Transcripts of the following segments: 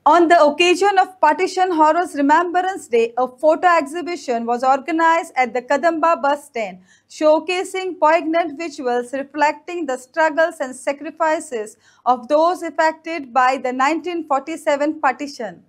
On the occasion of Partition Horror's Remembrance Day, a photo exhibition was organized at the Kadamba bus stand, showcasing poignant visuals reflecting the struggles and sacrifices of those affected by the 1947 partition.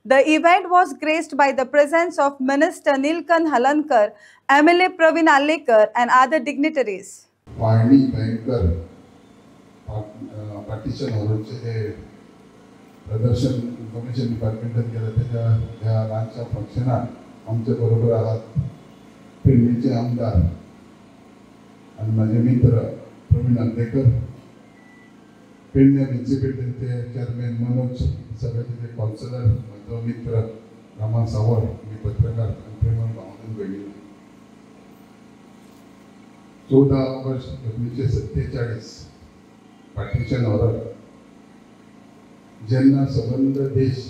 The event was graced by the presence of Minister Nilkan Halankar, MLA Praveen Alekar, and other dignitaries. Partition हॉररचे जे प्रदर्शन information डिपार्टमेंटान केलं त्याच्या ह्या ल्हानशा फंक्शनाक आमचे बरोबर आहात पेडणेचे आमदार आणि माझे मित्र प्रवीण आंबेकर, पेडणे म्युनिसिपालिटीचे चेअरमॅन मनोज, सगळ्याचे काउन्सिलर, माझा मित्र रामा सावळ, मी पत्रकार आणि प्रेमळ भावना घडली. 14 ऑगस्ट 1947 पार्टीशन हॉरर जेन्ना सबंद देश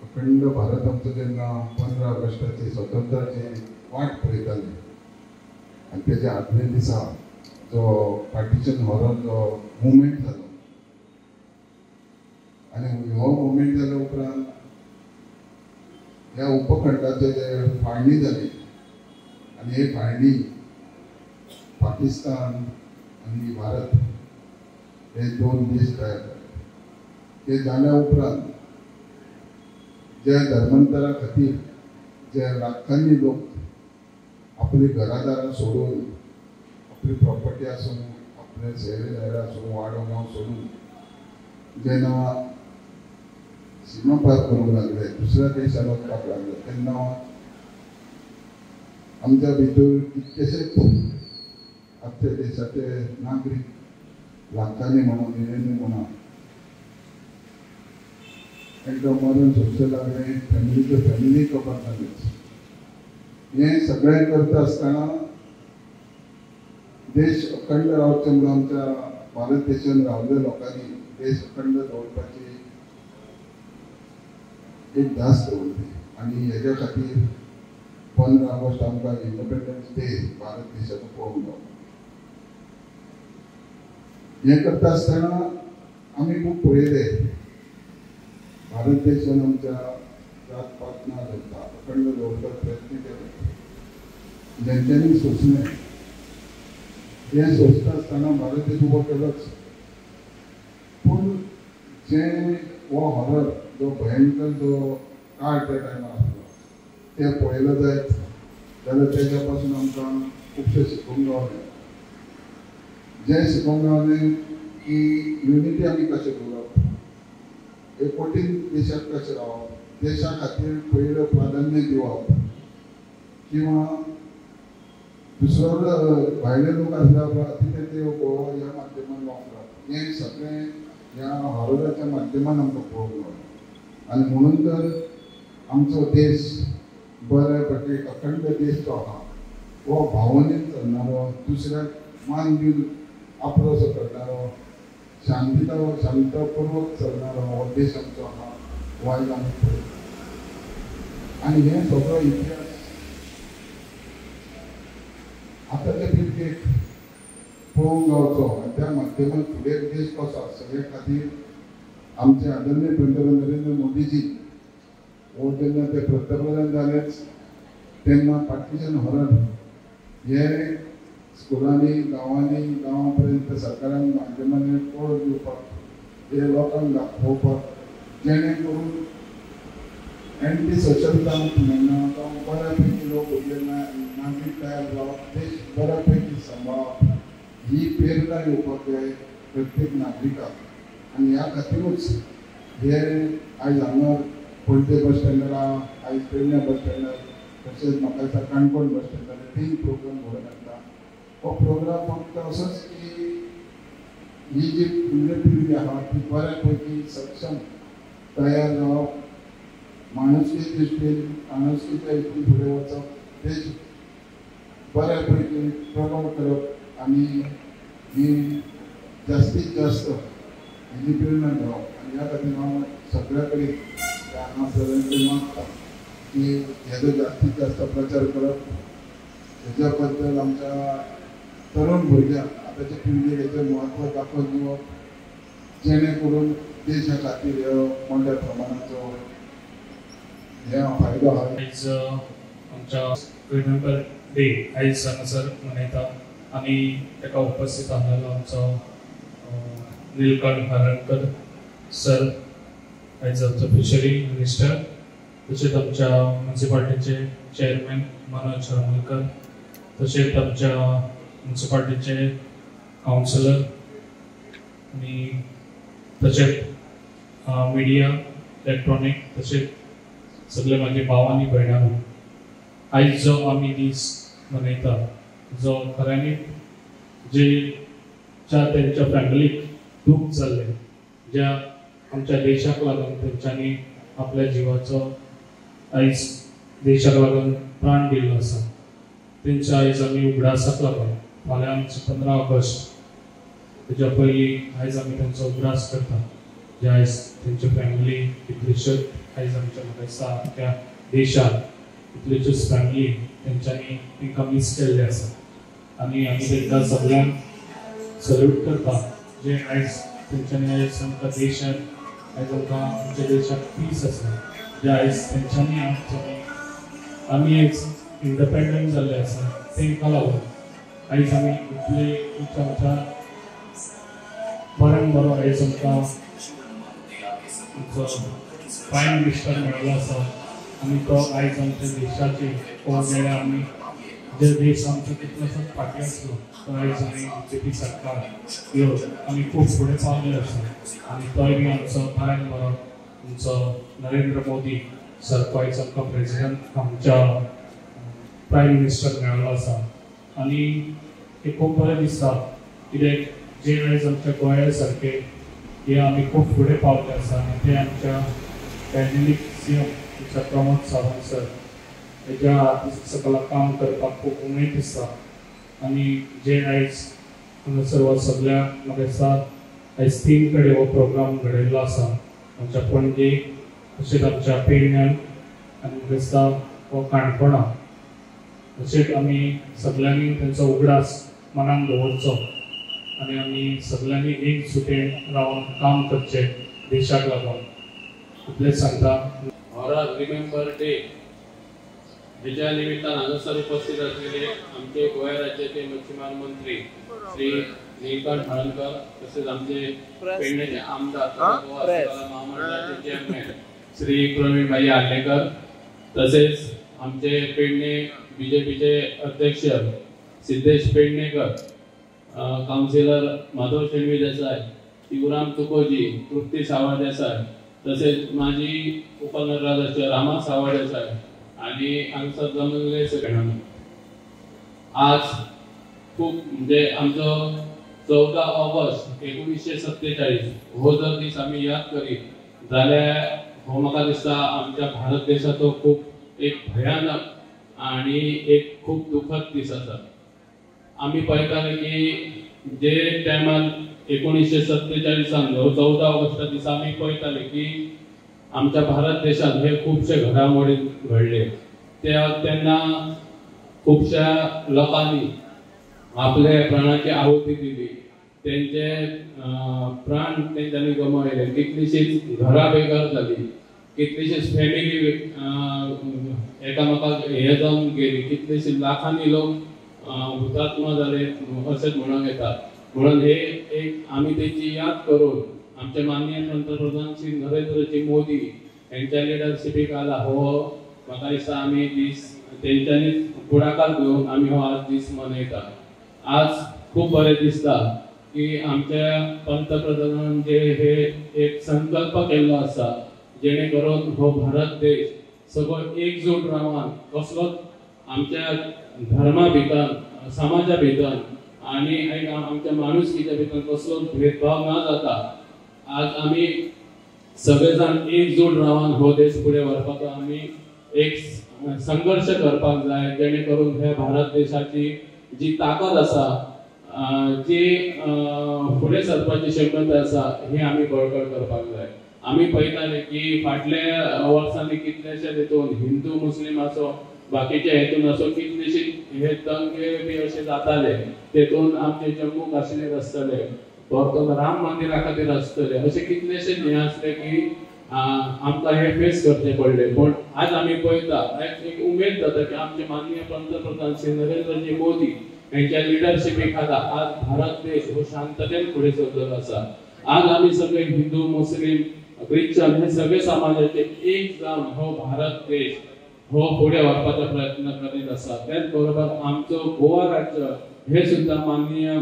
अखंड भारत आमचो जेन्ना 15 ऑगस्टाची स्वातंत्र्याची वाट पळयताले आनी तेच्या आदले दिसा जो पार्टीशन हॉरर जो मुवमेंट जालो आनी हो मुवमेंट जाल्या उपरांत ह्या उपखंडाचे जे फाळणी जाली आनी हे फाळणी पाकिस्तान आणि भारत हे 2 देश तयार जाले. ते जाल्या उपरांत जे धर्मांतरा खातीर जे लाखांनी लोक आपली घरादारां सोडून, आपली प्रॉपर्टी आसूं, आपले शेयर आसूं, वाडो गांव सोडून जेन्ना सीमा पार करूंक लागले, दुसऱ्या देशांत वचपाक लागले, तेन्ना आमच्या भितर कितकेशेच आपल्या देशाचे नागरीक लाखांनी म्हणून, मिलियनी म्हणून एकदम मरून सोडचे लागले. फॅमिली खबर जालीच. हे सगळें करता आसतना देश अखंड रावचे म्हणून आमच्या भारत देशान रावले लोकांनी देश अखंड दवरपाची एक ध्यास दवरली आनी हेज्या खातीर 15 ऑगस्ट आमकां इंडिपेंडन्स डे भारत देशाचो पळोवंक गावलो. हे करता आसतना आमी खूब पळयले भारत देशान आमच्या जात पात ना धरता अखंड दवरपाक प्रयत्न केले. जेंच्यांनी सोंसलें हे सोंसता आसतना भारत देश उबो केलोच, पूण जे हो हॉरर जो भयंकर जो काळ त्या टायमार आसलो ते पळयलो जायत जाल्यार तेच्या पासून आमकां खुबशें शिकूंक गावलें. जे शिकूंक गावलें की युनिटी आमी कशें दवरप, एकोटीन देशात कशें रावप, देशा खातीर पयलें प्राधान्य दिवप, किंवा दुसरो भायले लोक आसल्या तिथे ते ह्या माध्यमान वापरप, हें सगळें ह्या हॉरराच्या माध्यमान आमकां पळोवंक गावलें. आनी म्हणून तर आमचो देश बऱ्यापैकी अखंड देश जो आहा हो भावनेन चलणारो, दुसऱ्याक मान दिवन आपलोसो करणारो, शांततापूर्वक चलणारो हो देश आमचो आहा हो आयज आमी पळयता. आनी हे सगळो इतिहास आतांच्या पिळगेक पळोवंक गावचो आनी त्या माध्यमान फुडें देश कसो सगळे खातीर आमचे आदरणीय पंतप्रधान नरेंद्र मोदीजी हो जेन्ना ते पंतप्रधान जालेच तेन्ना पार्टीशन हॉरर हे स्कुलांनी, गांवांनी, गांवांपर्यंत सरकारान माध्यमांनी पळोवन दिवपाक, हे लोकांक दाखोवपाक, जेणे करून एंटी सोशल काम म्हणना जावं बऱ्यापैकी लोक उरलेले नागरीक तयार जावप, देश बऱ्यापैकी सांबाळप ही प्रेरणा येवपाक जाय प्रत्येक नागरिकाक. आनी ह्या खातीरूच हे आयज हांगा पणजे बस स्टँडार आयज पेडण्या बस स्टँडार तशेंच म्हाका दिसता काणकोण बस स्टँडार 3 प्रोग्राम घडोवन हाडटा. हो प्रोग्राम फक्त असोच की ही जी फुडली पिळगी आहा ती बऱ्यापैकी सक्षम तयार जावप, माणुसकी दृश्टीन माणुसकीच्या हितून फुडें वचप, देश बऱ्यापैकी प्रमोट करप आनी ही जास्तीत जास्त हेजी प्रेरणा घेवप. आनी ह्या खातीर हांव सगळ्या कडेन हांगा मागता की हेजो जास्तीत जास्त प्रचार करप, हेज्या बद्दल आमच्या तरुण भुरग्यांक आतांच्या पिळगेक हेजें म्हत्व दाखोवन दिवप जेणे करून देशा खातीर मोठ्या प्रमाणाचो हे फायदो हा. आयज आमच्या रिमेंबर डे आयज हांगासर मनयता आनी ताका उपस्थित आसलेलो आमचो नीलकंठ हरणकर सर, आयज आमचो फिशरी मिनिस्टर, तशेंच आमच्या म्युनिसिपालिटीचे चेअरमॅन मनोज हरमलकर, तशेंच आमच्या म्युनिसिपालिटीचे काउन्सिलर आनी तशेंच मिडिया इलेक्ट्रॉनिक, तशेंच सगळे माझे भाव आनी भयणां. आयज जो आमी दीस मनयता जो खऱ्यांनी तेंच्या फॅमिलीक दूख जाल्लें, ज्या आमच्या देशाक लागून तेंच्यांनी आपल्या जिवाचो आयज देशाक लागून प्राण दिल्लो आसा, तेंच्या आयज आमी उगडासाक लागून फाल्यां आमची 15 ऑगस्ट तेच्या पयलीं आयज आमी तेंचो उगडास करता, जे आयज तेंचे फॅमिली कितल्योश्योच आयज आमच्या म्हाका दिसता अख्ख्या देशाक कितल्योश्योच फॅमिली तेंच्यांनी तांकां मिस केल्ले आसा. आनी आमी तेंकां सगळ्यांक सल्यूट करता जे आयज तेंच्यांनी आयज आमकां देशांत आयज आमकां आमच्या देशाक पीस आसा, जे आयज तेंच्यांनी आमी आयज इंडिपेंडंट जाल्ले आसा तेंकां लागून आयज आमी इतले आमच्या बऱ्यान बरो आयज आमकां प्रायम मिनिस्टर मेळ्ळो आसा आनी तो आयज आमच्या देशाची मेळ्ळ्या. आमी जे देश आमचो कितलोसोच फाटीं आसलो तो आयज आमी बीजेपी सरकार येवन आमी खूब फुडें पावले आसा आनी तोय बी आमचो बऱ्यान बरो आमचो नरेंद्र मोदी सर आयज आमकां प्रेसिडेंट आमच्या प्रायम मिनिस्टर मेळ्ळो आसा. आनी हे खूब बरें दिसता कित्याक जे आयज आमच्या गोंया सारके हे आमी खूब फुडें पावले आसा आनी ते आमच्या कॅबिनेट सीएम आमच्या प्रमोद सावंत सर हेज्या सकल काम करपाक खूब उमेद दिसता. आनी जे आयज हांगासर सगळ्यांक म्हाका दिसता आयज 3 कडेन हो प्रोग्राम घडयल्लो आसा, आमच्या पणजे, तशेंच आमच्या पेडण्यान आनी म्हाका दिसता हो काणकोणा. तशेंच आमी सगळ्यांनी तेंचो उगडास मनान दवरचो आनी आमी सगळ्यांनी एक सुटेन रावन काम करचें देशाक लागून. इतलेंच सांगता. रिमेंबर डे हेच्या निमित्तान हांगासर उपस्थित आसलेले आमचे गोंय राज्याचे मच्छीमार मंत्री श्री नीलकंठ हरणकर, तसेच आमचे पेडण्याचे आमदार महामंडळाचे चेअरमॅन श्री प्रवीणभाई आर्लेकर, तसेच आमचे पेडणे बीजेपीचे अध्यक्ष सिद्धेश पेडणेकर, काउन्सिलर माधव शेणवी देसाई, शिवराम तुकोजी, तृप्ती सावळ देसाई, तसेच माजी उपनगराध्यक्ष रामा सावळ देसाई आणि हांगासर जमलेले सगळ्यांना आज खूप म्हणजे आमचो 14 ऑगस्ट 1947 हो जर दीस आमी याद करीत जाल्यार हो म्हाका दिसता आमच्या भारत देशाचो खूप एक भयानक आणि एक खूप दुखद दीस आसा. आमी पळयताले की जे टायमार 1947 14 ऑगस्टा दिसा आमी पळयताले की आमच्या भारत देशात हे खूपशे घडामोडी घडले. तेन्ना खूपशा लोकांनी आपले प्राणाची आहुती दिली, त्यांचे प्राण तेंच्यांनी गमावले, कितलीशीच घरां बेकार जाली, कितलीशीच फॅमिली एकामेकाक हे जावन गेली, कितलीशीच लाखांनी लोक हुतात्मा जाले अशेंच म्हणूंक येता. म्हणून हे एक आमी तेची याद करून आमचे माननीय पंतप्रधान श्री नरेंद्रजी मोदी यांच्या लिडरशिपीक आला हो म्हाका दिसता आमी दीस तेंच्यांनी फुडाकार घेवन आमी हो आज दीस मनयता. आज खूब बरें दिसता की आमच्या पंतप्रधानान जे हे एक संकल्प केल्लो आसा जेणे करून हो भारत देश सगळो एकजूट रावन कसलोच आमच्या धर्मा भितर, समाजा भितर आणि आमच्या माणुसकीच्या भितर कसलोच भेदभाव न जाता आज आमी सगळेजण एकजूट रावन हो देश फुडें व्हरपाचो आमी एक संघर्ष करपाक जाय, जेणे करून ह्या भारत देशाची जी ताकद आसा, जी फुडें सरपाची क्षमता आसा ही आमी बळकट करपाक जाय. आमी पळयताले की फाटल्या वर्सांनी कितलेशे हितून हिंदू मुस्लिम आसो बाकीचे हेतून असो कितलेशे हे दंगे बी अशे जाताले, तेतून आमचे जम्मू काश्मीर आसतले, परतून राम मंदिरा खातीर आसतले अशे कितलेशेच हे आसले की आमकां हे फेस करचे पडले. पण आज आमी पळयता एक उमेद जाता की आमचे माननीय पंतप्रधान श्री नरेंद्रजी मोदी यांच्या लिडरशिपी खाला आज भारत देश हो शांततेन फुडें सरलेलो आसा. आज आमी सगळे हिंदू मुस्लिम ख्रिश्चन हे सगळे समाजाचे एक जावन हो भारत देश हो फुडें व्हरपाचो प्रयत्न करीत आसा. त्याच बरोबर आमचो गोवा राज्य हे सुद्धा माननीय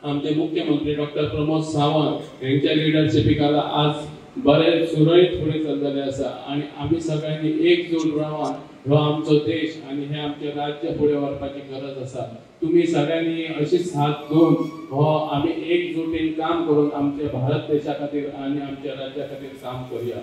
आमचे मुख्यमंत्री डॉक्टर प्रमोद सावंत यांच्या लिडरशिपी खाला आज बरे सुरळीत फुडें चल्लेले आसा. आणि आमी सगळ्यांनी एकजूट रावन हो आमचो देश आणि हे आमचे राज्य फुडें व्हरपाची गरज आसा. तुम्ही सगळ्यांनी अशीच साथ घेवन हो आमी एकजुटीन काम करून आमच्या भारत देशा खातीर आणि आमच्या राज्या खातीर काम करूया.